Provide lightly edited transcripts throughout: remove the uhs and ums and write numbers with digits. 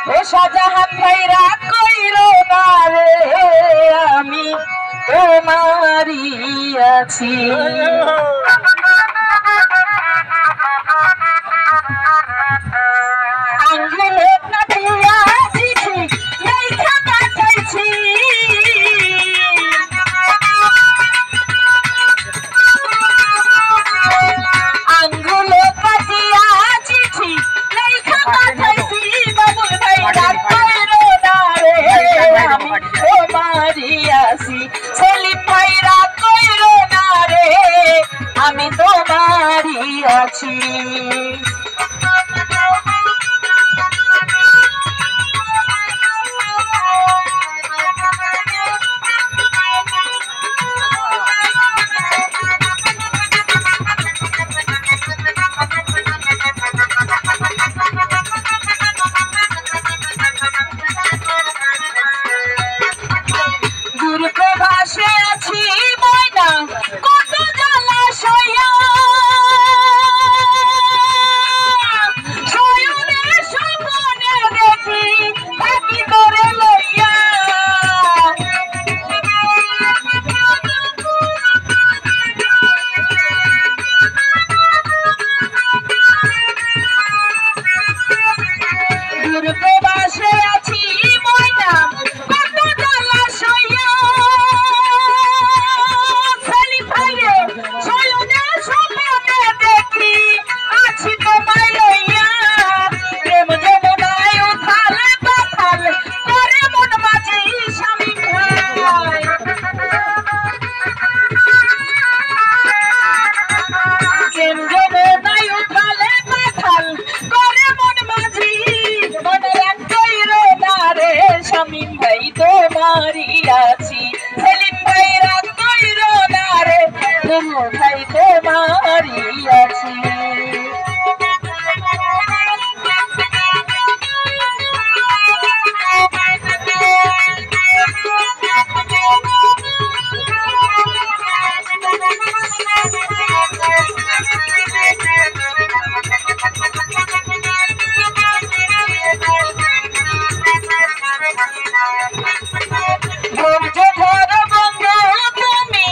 ও শাহজাহান ভাইরা কইরো না রে আমি তোমারই আছি আঙ্গুলে কাটিয়া চিঠি লেখা পাঠাইছি আঙ্গুলে কাটিয়া চিঠি লেখা পাঠাইছি বাবুল ভাইরা কইরো না রে আমি তোমারই আছি সেলিম ভাইরা কইরো না রে আমি তোমারই আছি ভাসে আছি ময়না কত জলাশয়া শয়নে স্বপ্নে দেখি থাকি করে লইয়া দূরে ভাসে আছি ময়না কত জলাশয়া শামীম ভাই তোমারই আছি সেলিম ভাইরা কইরো না রে ভাই তোমারই আছি ধৈর্য ধরো বন্ধু তুমি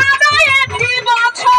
আরো একটি বছর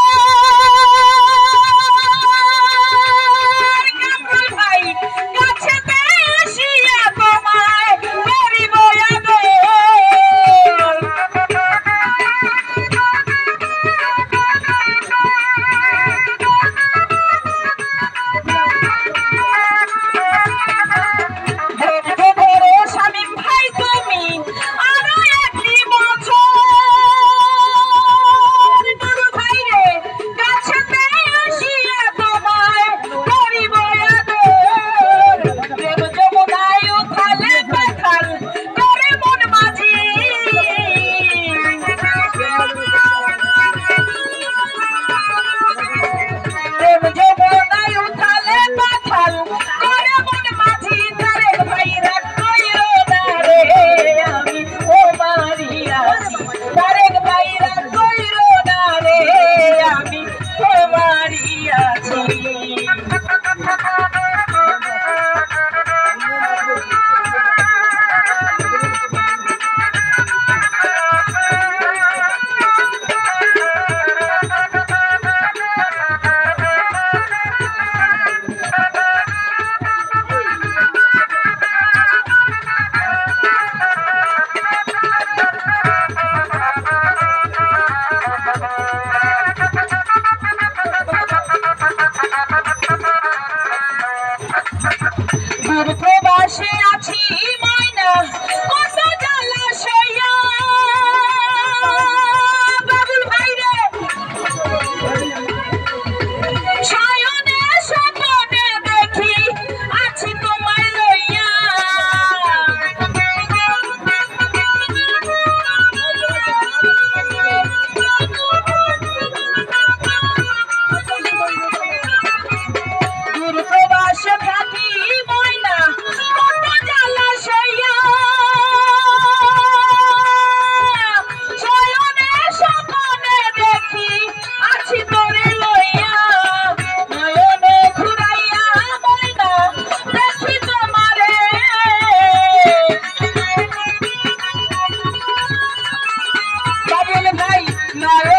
নয়